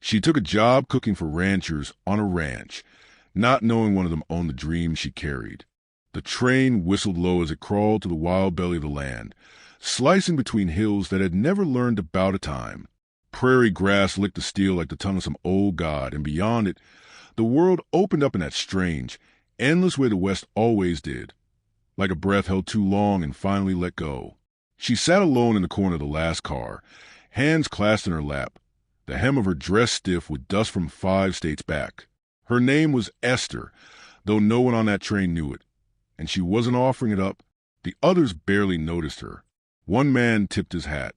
She took a job cooking for ranchers on a ranch, not knowing one of them owned the dream she carried. The train whistled low as it crawled to the wild belly of the land, slicing between hills that had never learned about a time. Prairie grass licked the steel like the tongue of some old god, and beyond it, the world opened up in that strange, endless way the West always did, like a breath held too long and finally let go. She sat alone in the corner of the last car, hands clasped in her lap, the hem of her dress stiff with dust from 5 states back. Her name was Esther, though no one on that train knew it, and she wasn't offering it up. The others barely noticed her. One man tipped his hat.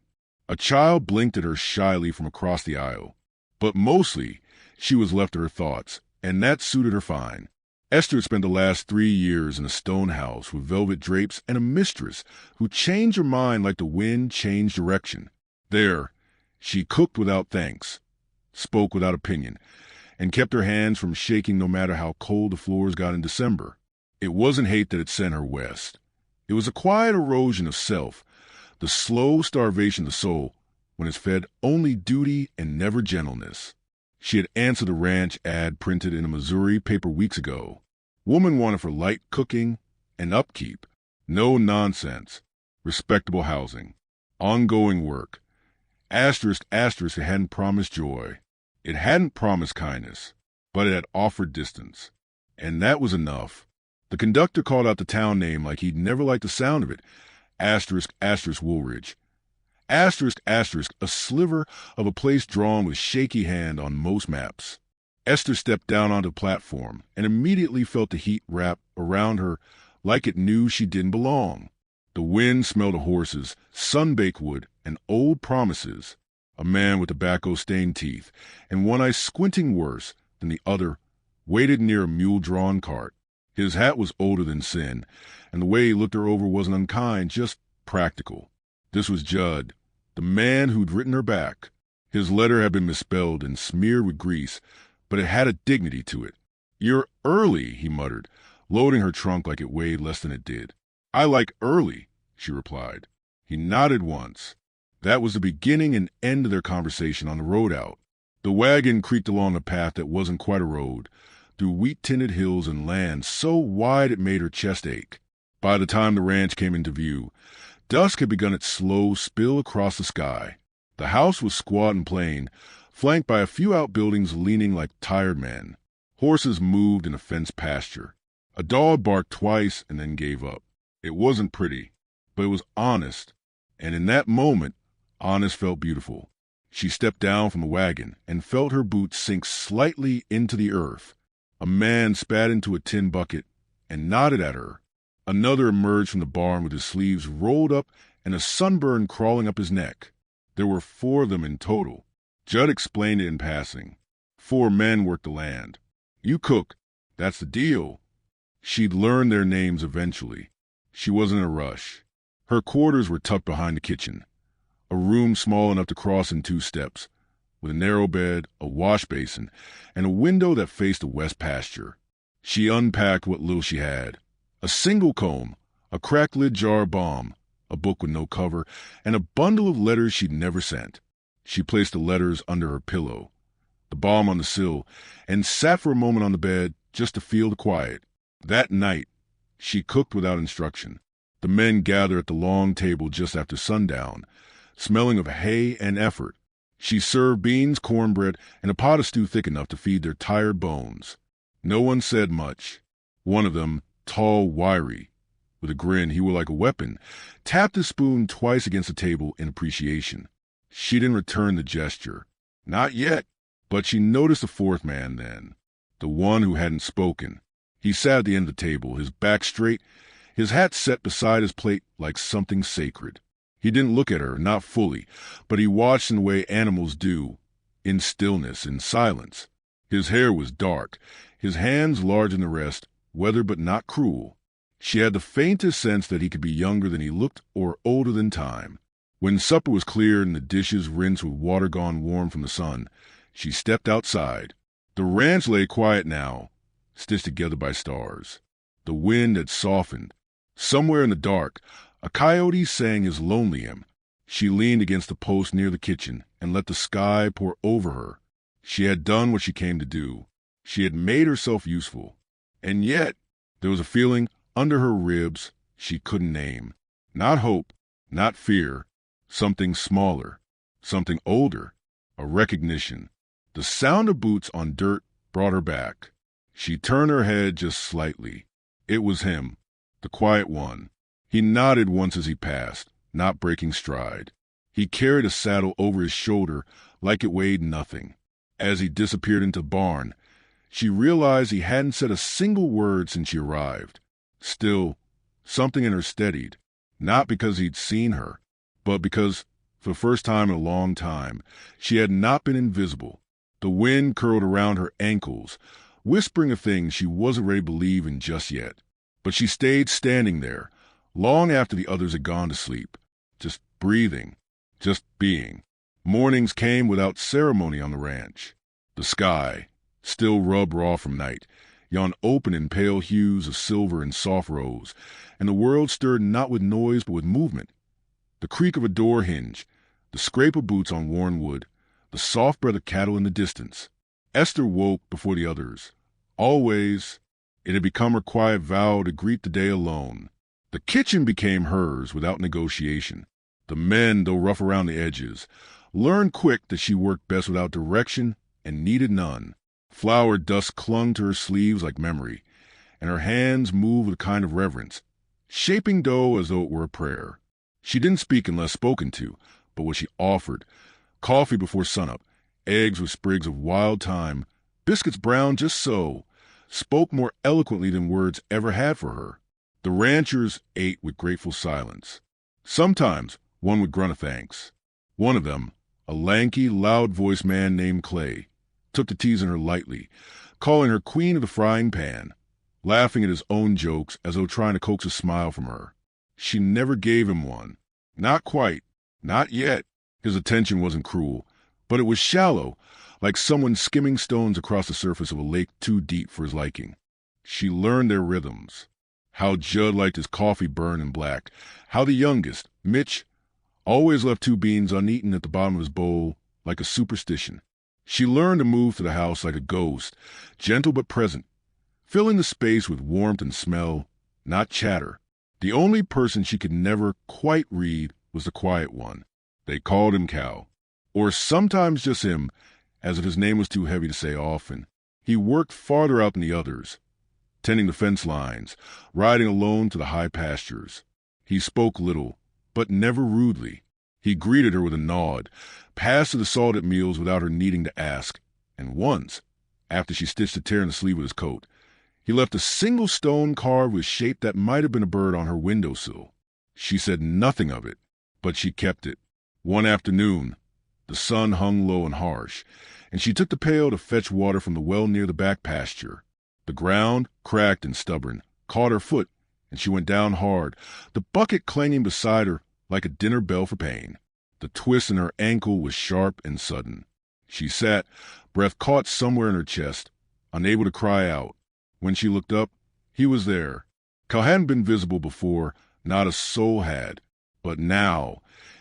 A child blinked at her shyly from across the aisle. But mostly, she was left to her thoughts, and that suited her fine. Esther spent the last 3 years in a stone house with velvet drapes and a mistress who changed her mind like the wind changed direction. There, she cooked without thanks, spoke without opinion, and kept her hands from shaking no matter how cold the floors got in December. It wasn't hate that had sent her west. It was a quiet erosion of self, the slow starvation of the soul when it's fed only duty and never gentleness. She had answered the ranch ad printed in a Missouri paper weeks ago. Woman wanted for light cooking and upkeep. No nonsense. Respectable housing. Ongoing work. Asterisk, asterisk, it hadn't promised joy. It hadn't promised kindness, but it had offered distance. And that was enough. The conductor called out the town name like he'd never liked the sound of it. Asterisk, asterisk, Woolridge. Asterisk, asterisk, a sliver of a place drawn with shaky hand on most maps. Esther stepped down onto the platform and immediately felt the heat wrap around her like it knew she didn't belong. The wind smelled of horses, sun-baked wood, and old promises. A man with tobacco-stained teeth and one eye squinting worse than the other waited near a mule-drawn cart. His hat was older than sin, and the way he looked her over wasn't unkind, just practical. This was Judd, the man who'd written her back. His letter had been misspelled and smeared with grease, but it had a dignity to it. "You're early," he muttered, loading her trunk like it weighed less than it did. "I like early," she replied. He nodded once. That was the beginning and end of their conversation on the road out. The wagon creaked along a path that wasn't quite a road, through wheat-tinted hills and land so wide it made her chest ache. By the time the ranch came into view, dusk had begun its slow spill across the sky. The house was squat and plain, flanked by a few outbuildings leaning like tired men. Horses moved in a fenced pasture. A dog barked twice and then gave up. It wasn't pretty, but it was honest, and in that moment, honest felt beautiful. She stepped down from the wagon and felt her boots sink slightly into the earth. A man spat into a tin bucket and nodded at her. Another emerged from the barn with his sleeves rolled up and a sunburn crawling up his neck. There were 4 of them in total. Judd explained it in passing. 4 men worked the land. You cook. That's the deal. She'd learn their names eventually. She wasn't in a rush. Her quarters were tucked behind the kitchen, a room small enough to cross in 2 steps, with a narrow bed, a wash basin, and a window that faced the west pasture. She unpacked what little she had. A single comb, a cracked lid jar of balm, a book with no cover, and a bundle of letters she'd never sent. She placed the letters under her pillow, the balm on the sill, and sat for a moment on the bed just to feel the quiet. That night, she cooked without instruction. The men gathered at the long table just after sundown, smelling of hay and effort. She served beans, cornbread, and a pot of stew thick enough to feed their tired bones. No one said much. One of them, tall, wiry, with a grin he wore like a weapon, tapped his spoon twice against the table in appreciation. She didn't return the gesture. Not yet. But she noticed the 4th man then, the one who hadn't spoken. He sat at the end of the table, his back straight, his hat set beside his plate like something sacred. He didn't look at her, not fully, but he watched in the way animals do, in stillness, in silence. His hair was dark, his hands larger than the rest, weathered but not cruel. She had the faintest sense that he could be younger than he looked or older than time. When supper was cleared and the dishes rinsed with water gone warm from the sun, she stepped outside. The ranch lay quiet now, stitched together by stars. The wind had softened. Somewhere in the dark, a coyote sang his lonely hymn. She leaned against the post near the kitchen and let the sky pour over her. She had done what she came to do. She had made herself useful. And yet, there was a feeling under her ribs she couldn't name. Not hope, not fear, something smaller, something older, a recognition. The sound of boots on dirt brought her back. She turned her head just slightly. It was him, the quiet one. He nodded once as he passed, not breaking stride. He carried a saddle over his shoulder like it weighed nothing. As he disappeared into the barn, she realized he hadn't said a single word since she arrived. Still, something in her steadied, not because he'd seen her, but because, for the first time in a long time, she had not been invisible. The wind curled around her ankles, whispering a thing she wasn't ready to believe in just yet. But she stayed standing there, long after the others had gone to sleep, just breathing, just being. Mornings came without ceremony on the ranch. The sky, still rubbed raw from night, yawned open in pale hues of silver and soft rose, and the world stirred not with noise but with movement. The creak of a door hinge, the scrape of boots on worn wood, the soft breath of cattle in the distance. Esther woke before the others. Always, it had become her quiet vow to greet the day alone. The kitchen became hers without negotiation. The men, though rough around the edges, learned quick that she worked best without direction and needed none. Flour dust clung to her sleeves like memory, and her hands moved with a kind of reverence, shaping dough as though it were a prayer. She didn't speak unless spoken to, but what she offered, coffee before sunup, eggs with sprigs of wild thyme, biscuits browned just so, spoke more eloquently than words ever had for her. The ranchers ate with grateful silence. Sometimes one would grunt a thanks. One of them, a lanky, loud-voiced man named Clay, took to teasing her lightly, calling her queen of the frying pan, laughing at his own jokes as though trying to coax a smile from her. She never gave him one. Not quite. Not yet. His attention wasn't cruel, but it was shallow, like someone skimming stones across the surface of a lake too deep for his liking. She learned their rhythms. How Judd liked his coffee burned and black. How the youngest, Mitch, always left 2 beans uneaten at the bottom of his bowl, like a superstition. She learned to move through the house like a ghost, gentle but present, filling the space with warmth and smell, not chatter. The only person she could never quite read was the quiet one. They called him Cow, or sometimes just him, as if his name was too heavy to say often. He worked farther out than the others, tending the fence lines, riding alone to the high pastures. He spoke little, but never rudely. He greeted her with a nod, passed her the salted meals without her needing to ask, and once, after she stitched a tear in the sleeve of his coat, he left a single stone carved with shape that might have been a bird on her windowsill. She said nothing of it, but she kept it. One afternoon, the sun hung low and harsh, and she took the pail to fetch water from the well near the back pasture. The ground, cracked and stubborn, caught her foot, and she went down hard, the bucket clanging beside her like a dinner bell for pain. The twist in her ankle was sharp and sudden. She sat, breath caught somewhere in her chest, unable to cry out. When she looked up, he was there. Cal hadn't been visible before, not a soul had. But now,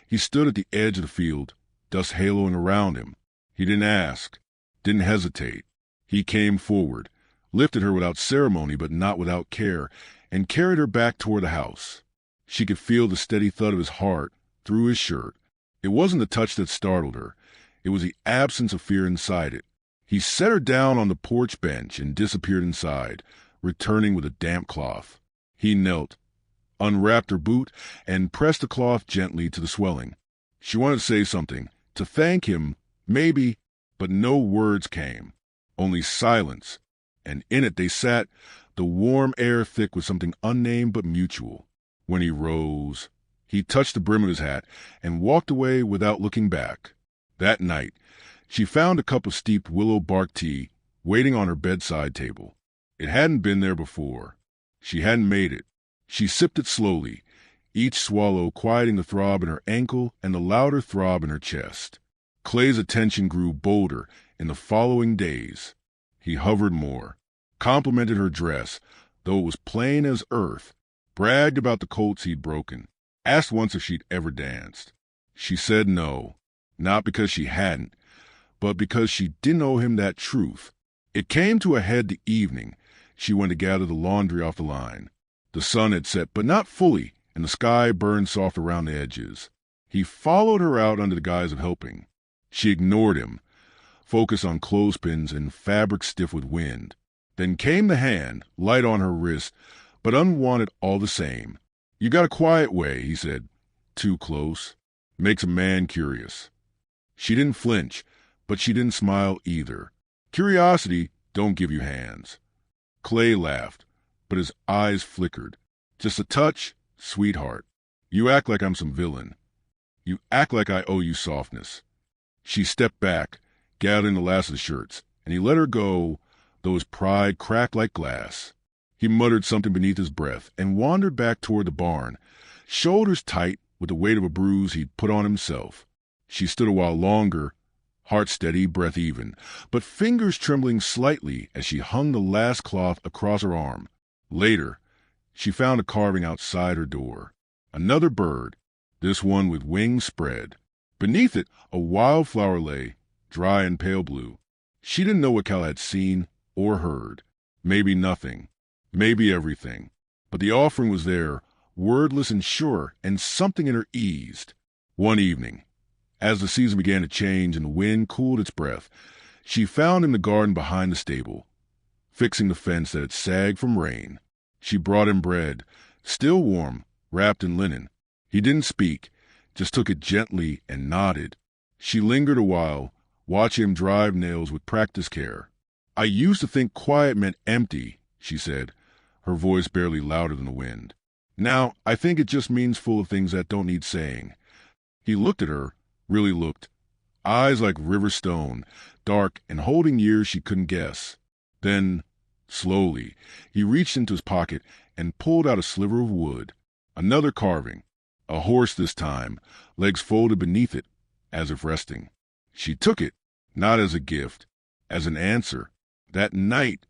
he stood at the edge of the field, dust haloing around him. He didn't ask, didn't hesitate. He came forward, lifted her without ceremony but not without care, and carried her back toward the house. She could feel the steady thud of his heart through his shirt. It wasn't the touch that startled her. It was the absence of fear inside it. He set her down on the porch bench and disappeared inside, returning with a damp cloth. He knelt, unwrapped her boot, and pressed the cloth gently to the swelling. She wanted to say something, to thank him, maybe, but no words came, only silence, and in it they sat, the warm air thick with something unnamed but mutual. When he rose, he touched the brim of his hat and walked away without looking back. That night, she found a cup of steeped willow bark tea waiting on her bedside table. It hadn't been there before. She hadn't made it. She sipped it slowly, each swallow quieting the throb in her ankle and the louder throb in her chest. Clay's attention grew bolder in the following days. He hovered more, complimented her dress, though it was plain as earth, bragged about the colts he'd broken, asked once if she'd ever danced. She said no, not because she hadn't, but because she didn't owe him that truth. It came to a head the evening she went to gather the laundry off the line. The sun had set, but not fully, and the sky burned soft around the edges. He followed her out under the guise of helping. She ignored him, focused on clothespins and fabric stiff with wind. Then came the hand, light on her wrist, but unwanted all the same. "You got a quiet way," he said. "Too close. Makes a man curious." She didn't flinch, but she didn't smile either. Curiosity don't give you hands. Clay laughed, but his eyes flickered. "Just a touch, sweetheart. You act like I'm some villain. You act like I owe you softness." She stepped back, gathering the last of the shirts, and he let her go, though his pride cracked like glass. He muttered something beneath his breath and wandered back toward the barn, shoulders tight with the weight of a bruise he'd put on himself. She stood a while longer, heart steady, breath even, but fingers trembling slightly as she hung the last cloth across her arm. Later, she found a carving outside her door. Another bird, this one with wings spread. Beneath it, a wildflower lay, dry and pale blue. She didn't know what Cal had seen or heard. Maybe nothing. Maybe everything. But the offering was there, wordless and sure, and something in her eased. One evening, as the season began to change and the wind cooled its breath, she found him in the garden behind the stable, fixing the fence that had sagged from rain. She brought him bread, still warm, wrapped in linen. He didn't speak, just took it gently and nodded. She lingered a while, watching him drive nails with practiced care. "I used to think quiet meant empty," she said, her voice barely louder than the wind. "Now I think it just means full of things that don't need saying." He looked at her, really looked. Eyes like river stone, dark and holding years she couldn't guess. Then, slowly, he reached into his pocket and pulled out a sliver of wood. Another carving. A horse this time, legs folded beneath it, as if resting. She took it, not as a gift, as an answer. That night,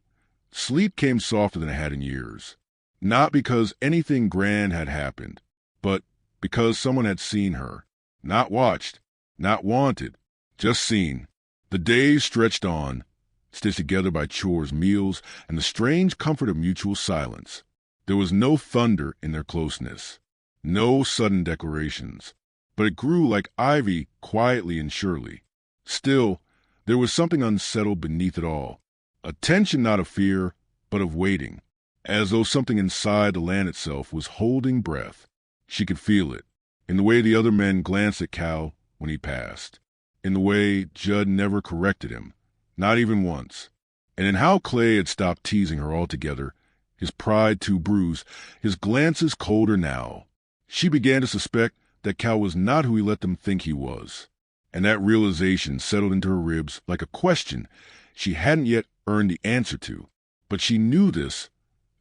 sleep came softer than it had in years. Not because anything grand had happened, but because someone had seen her. Not watched, not wanted, just seen. The days stretched on, stitched together by chores, meals, and the strange comfort of mutual silence. There was no thunder in their closeness, no sudden declarations, but it grew like ivy quietly and surely. Still, there was something unsettled beneath it all, a tension not of fear, but of waiting, as though something inside the land itself was holding breath. She could feel it, in the way the other men glanced at Cal when he passed, in the way Judd never corrected him, not even once, and in how Clay had stopped teasing her altogether, his pride too bruised, his glances colder now. She began to suspect that Cal was not who he let them think he was, and that realization settled into her ribs like a question she hadn't yet earned the answer to. But she knew this.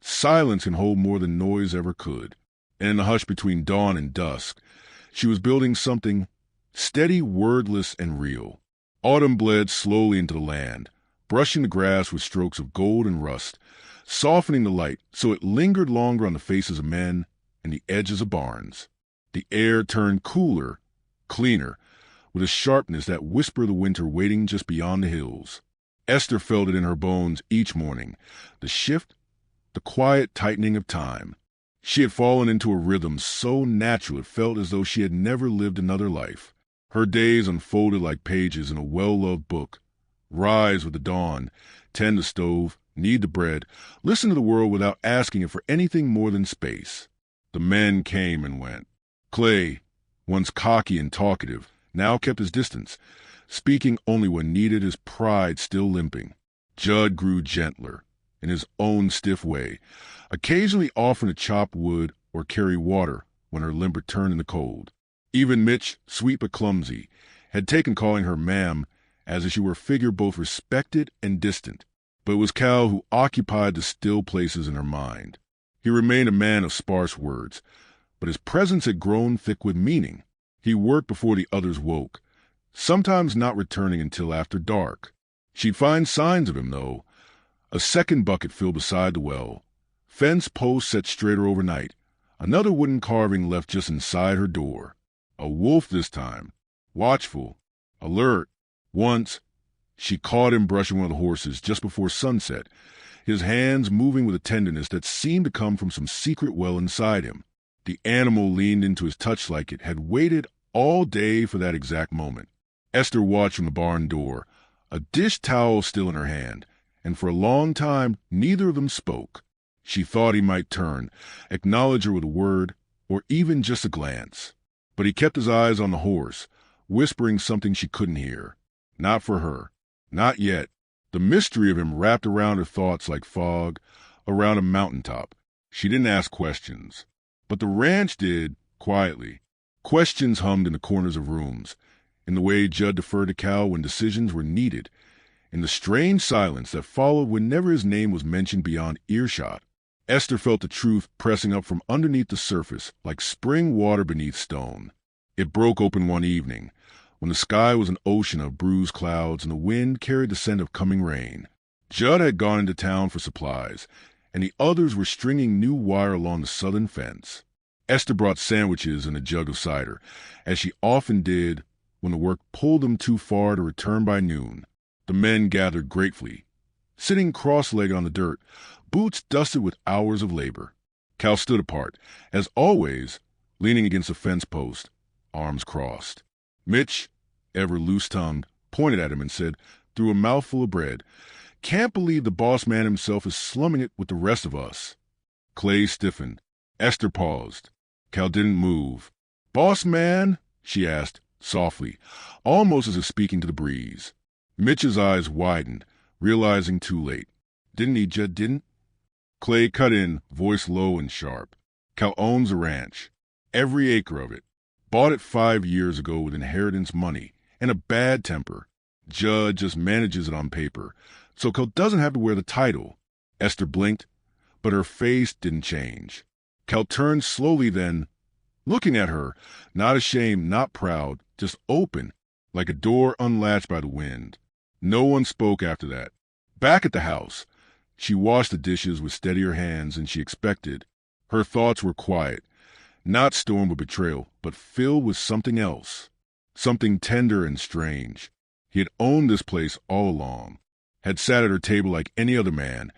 Silence can hold more than noise ever could, and in the hush between dawn and dusk, she was building something steady, wordless, and real. Autumn bled slowly into the land, brushing the grass with strokes of gold and rust, softening the light so it lingered longer on the faces of men and the edges of barns. The air turned cooler, cleaner, with a sharpness that whispered the winter waiting just beyond the hills. Esther felt it in her bones each morning, the shift, the quiet tightening of time. She had fallen into a rhythm so natural it felt as though she had never lived another life. Her days unfolded like pages in a well-loved book. Rise with the dawn, tend the stove, knead the bread, listen to the world without asking it for anything more than space. The men came and went. Clay, once cocky and talkative, now kept his distance, speaking only when needed, his pride still limping. Judd grew gentler, in his own stiff way, occasionally offering to chop wood or carry water when her limp returned in the cold. Even Mitch, sweet but clumsy, had taken calling her ma'am as if she were a figure both respected and distant. But it was Cal who occupied the still places in her mind. He remained a man of sparse words, but his presence had grown thick with meaning. He worked before the others woke, sometimes not returning until after dark. She'd find signs of him, though. A second bucket filled beside the well, fence posts set straighter overnight, another wooden carving left just inside her door. A wolf this time, watchful, alert. Once, She caught him brushing one of the horses just before sunset, his hands moving with a tenderness that seemed to come from some secret well inside him. The animal leaned into his touch like it had waited all day for that exact moment. Esther watched from the barn door, a dish towel still in her hand, and for a long time neither of them spoke. She thought he might turn, acknowledge her with a word, or even just a glance. But he kept his eyes on the horse, whispering something she couldn't hear. Not for her. Not yet. The mystery of him wrapped around her thoughts like fog around a mountaintop. She didn't ask questions. But the ranch did, quietly. Questions hummed in the corners of rooms, in the way Judd deferred to Cal when decisions were needed, in the strange silence that followed whenever his name was mentioned beyond earshot. Esther felt the truth pressing up from underneath the surface like spring water beneath stone. It broke open one evening, when the sky was an ocean of bruised clouds and the wind carried the scent of coming rain. Judd had gone into town for supplies, and the others were stringing new wire along the southern fence. Esther brought sandwiches and a jug of cider, as she often did when the work pulled them too far to return by noon. The men gathered gratefully, sitting cross-legged on the dirt, boots dusted with hours of labor. Cal stood apart, as always, leaning against a fence post, arms crossed. Mitch, ever loose-tongued, pointed at him and said, through a mouthful of bread, "Can't believe the boss man himself is slumming it with the rest of us." Clay stiffened. Esther paused. Cal didn't move. "Boss man?" she asked, softly, almost as if speaking to the breeze. Mitch's eyes widened, realizing too late. "Didn't he, Judd, didn't?" Clay cut in, voice low and sharp. "Cal owns a ranch. Every acre of it. Bought it 5 years ago with inheritance money and a bad temper. Judd just manages it on paper, so Cal doesn't have to wear the title." Esther blinked, but her face didn't change. Cal turned slowly then, looking at her, not ashamed, not proud, just open, like a door unlatched by the wind. No one spoke after that. Back at the house, she washed the dishes with steadier hands than she expected. Her thoughts were quiet, not stormed with betrayal, but filled with something else, something tender and strange. He had owned this place all along, had sat at her table like any other man,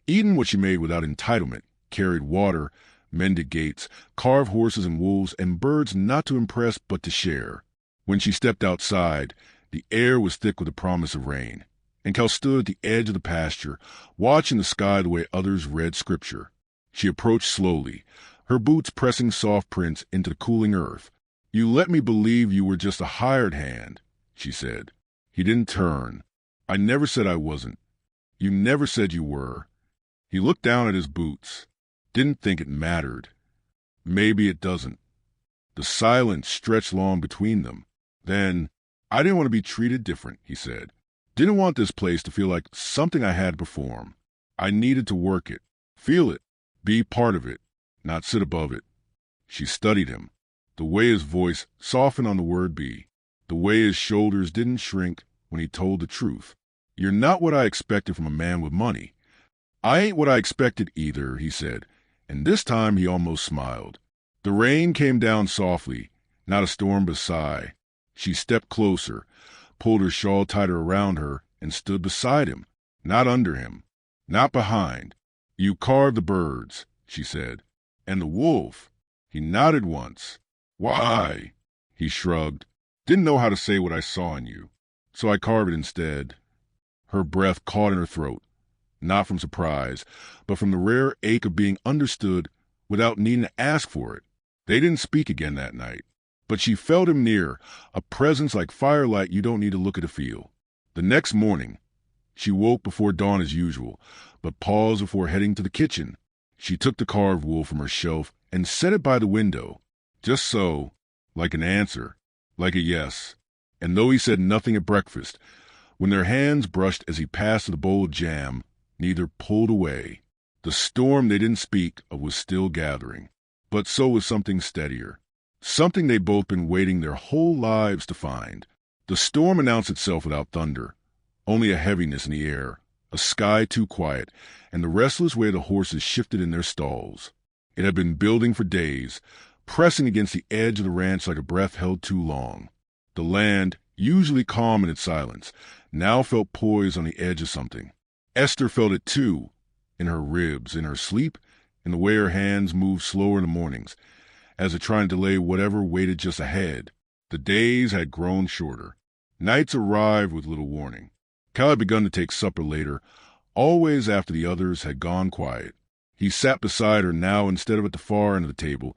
eaten what she made without entitlement, carried water, mended gates, carved horses and wolves and birds not to impress but to share. When she stepped outside, the air was thick with the promise of rain, and Cal stood at the edge of the pasture, watching the sky the way others read scripture. She approached slowly, her boots pressing soft prints into the cooling earth. "You let me believe you were just a hired hand," she said. He didn't turn. "I never said I wasn't. You never said you were." He looked down at his boots. Didn't think it mattered. Maybe it doesn't. The silence stretched long between them. Then, "I didn't want to be treated different," he said. "Didn't want this place to feel like something I had to perform. I needed to work it, feel it, be part of it, not sit above it." She studied him, the way his voice softened on the word be, the way his shoulders didn't shrink when he told the truth. "You're not what I expected from a man with money." "I ain't what I expected either," he said, and this time he almost smiled. The rain came down softly, not a storm but a sigh. She stepped closer, pulled her shawl tighter around her, and stood beside him, not under him, not behind. "You carved the birds," she said. "And the wolf." He nodded once. "Why?" He shrugged. "Didn't know how to say what I saw in you, so I carved it instead." Her breath caught in her throat, not from surprise, but from the rare ache of being understood without needing to ask for it. They didn't speak again that night, but she felt him near, a presence like firelight you don't need to look at to feel. The next morning, she woke before dawn as usual, but paused before heading to the kitchen. She took the carved wool from her shelf and set it by the window, just so, like an answer, like a yes. And though he said nothing at breakfast, when their hands brushed as he passed to the bowl of jam, neither pulled away. The storm they didn't speak of was still gathering, but so was something steadier, something they'd both been waiting their whole lives to find. The storm announced itself without thunder, only a heaviness in the air, a sky too quiet, and the restless way the horses shifted in their stalls. It had been building for days, pressing against the edge of the ranch like a breath held too long. The land, usually calm in its silence, now felt poised on the edge of something. Esther felt it too, in her ribs, in her sleep, in the way her hands moved slower in the mornings, as if trying to delay whatever waited just ahead. The days had grown shorter. Nights arrived with little warning. Cal had begun to take supper later, always after the others had gone quiet. He sat beside her now instead of at the far end of the table,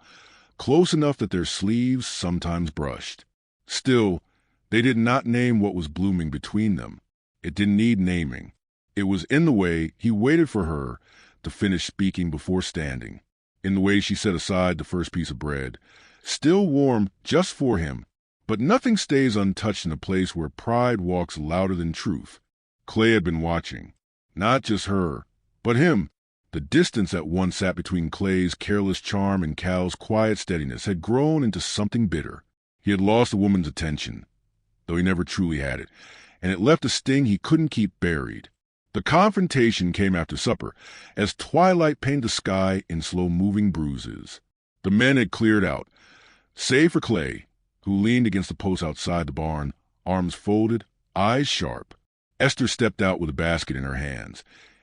close enough that their sleeves sometimes brushed. Still, they did not name what was blooming between them. It didn't need naming. It was in the way he waited for her to finish speaking before standing, in the way she set aside the first piece of bread, still warm just for him. But nothing stays untouched in a place where pride walks louder than truth. Clay had been watching. Not just her, but him. The distance that once sat between Clay's careless charm and Cal's quiet steadiness had grown into something bitter. He had lost a woman's attention, though he never truly had it, and it left a sting he couldn't keep buried. The confrontation came after supper, as twilight painted the sky in slow-moving bruises. The men had cleared out, save for Clay, who leaned against the post outside the barn, arms folded, eyes sharp. Esther stepped out with a basket in her hands,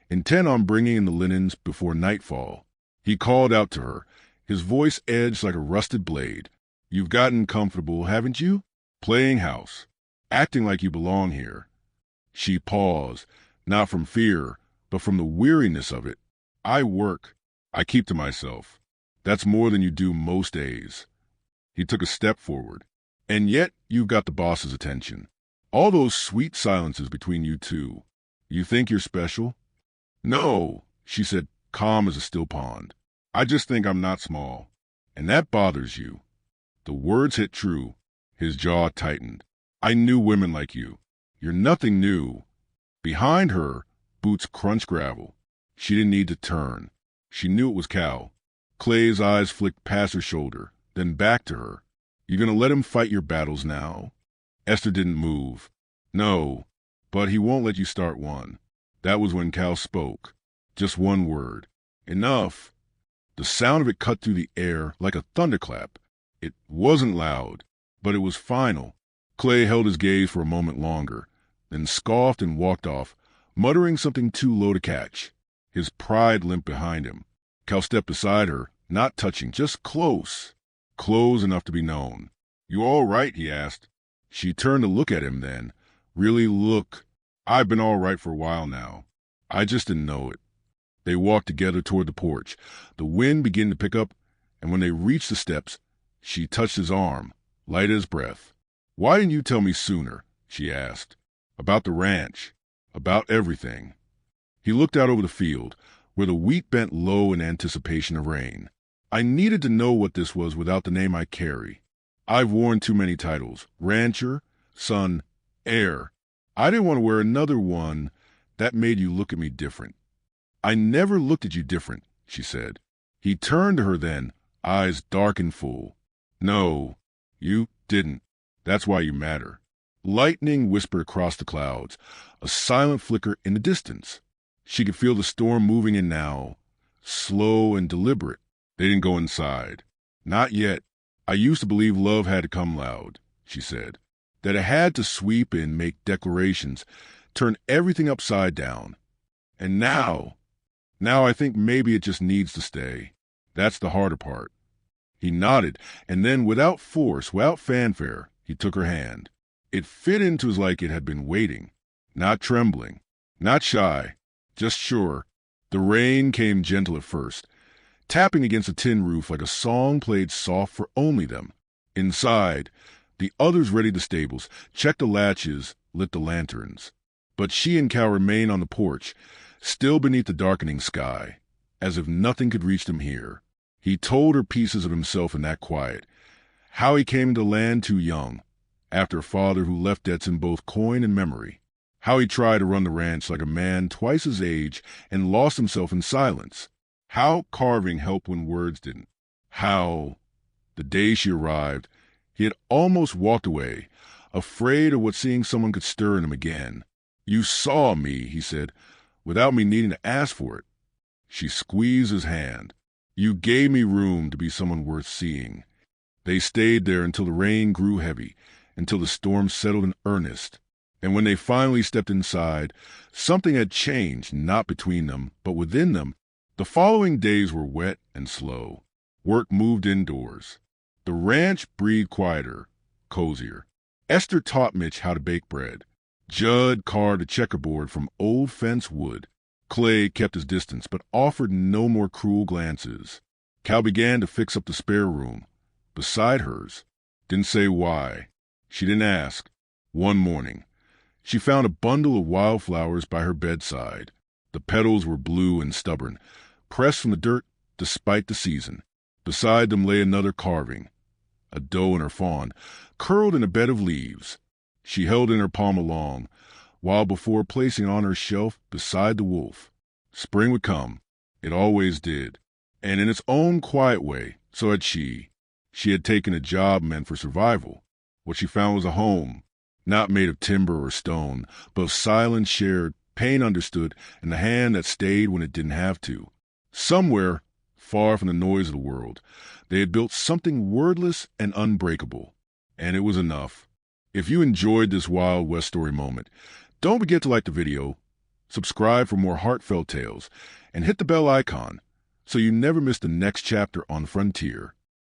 intent on bringing in the linens before nightfall. He called out to her, his voice edged like a rusted blade. "You've gotten comfortable, haven't you? Playing house, acting like you belong here." She paused, not from fear, but from the weariness of it. "I work. I keep to myself. That's more than you do most days." He took a step forward. "And yet you've got the boss's attention. All those sweet silences between you two. You think you're special?" "No," she said, calm as a still pond. "I just think I'm not small. And that bothers you." The words hit true. His jaw tightened. "I knew women like you. You're nothing new." Behind her, boots crunched gravel. She didn't need to turn. She knew it was Cal. Clay's eyes flicked past her shoulder, then back to her. "You gonna let him fight your battles now?" Esther didn't move. "No, but he won't let you start one." That was when Cal spoke. Just one word. "Enough." The sound of it cut through the air like a thunderclap. It wasn't loud, but it was final. Clay held his gaze for a moment longer, then scoffed and walked off, muttering something too low to catch. His pride limped behind him. Cal stepped beside her, not touching, just close. Close enough to be known. "You all right?" he asked. She turned to look at him then. Really look. "I've been all right for a while now. I just didn't know it." They walked together toward the porch. The wind began to pick up, and when they reached the steps, she touched his arm, light as breath. "Why didn't you tell me sooner?" she asked. "About the ranch. About everything." He looked out over the field, where the wheat bent low in anticipation of rain. "I needed to know what this was without the name I carry. I've worn too many titles. Rancher, son, heir. I didn't want to wear another one that made you look at me different." "I never looked at you different," she said. He turned to her then, eyes dark and full. "No, you didn't. That's why you matter." Lightning whispered across the clouds, a silent flicker in the distance. She could feel the storm moving in now, slow and deliberate. They didn't go inside. "Not yet. I used to believe love had to come loud," she said. "That it had to sweep in, make declarations, turn everything upside down. And now I think maybe it just needs to stay. That's the harder part." He nodded, and then without force, without fanfare, he took her hand. It fit into his like it had been waiting, not trembling, not shy, just sure. The rain came gentle at first, tapping against the tin roof like a song played soft for only them. Inside, the others readied the stables, checked the latches, lit the lanterns. But she and Cal remained on the porch, still beneath the darkening sky, as if nothing could reach them here. He told her pieces of himself in that quiet, how he came to land too young, after a father who left debts in both coin and memory, how he tried to run the ranch like a man twice his age and lost himself in silence, how carving helped when words didn't, how, the day she arrived, he had almost walked away, afraid of what seeing someone could stir in him again. "You saw me," he said, "without me needing to ask for it." She squeezed his hand. "You gave me room to be someone worth seeing." They stayed there until the rain grew heavy, until the storm settled in earnest. And when they finally stepped inside, something had changed, not between them, but within them. The following days were wet and slow. Work moved indoors. The ranch breathed quieter, cozier. Esther taught Mitch how to bake bread. Judd carved a checkerboard from old fence wood. Clay kept his distance, but offered no more cruel glances. Cal began to fix up the spare room, beside hers. Didn't say why. She didn't ask. One morning, she found a bundle of wildflowers by her bedside. The petals were blue and stubborn, pressed from the dirt despite the season. Beside them lay another carving, a doe and her fawn, curled in a bed of leaves. She held in her palm along, while before placing on her shelf beside the wolf. Spring would come. It always did. And in its own quiet way, so had she. She had taken a job meant for survival. What she found was a home, not made of timber or stone, but of silence shared, pain understood, and the hand that stayed when it didn't have to. Somewhere, far from the noise of the world, they had built something wordless and unbreakable. And it was enough. If you enjoyed this Wild West story moment, don't forget to like the video, subscribe for more heartfelt tales, and hit the bell icon so you never miss the next chapter on Frontier.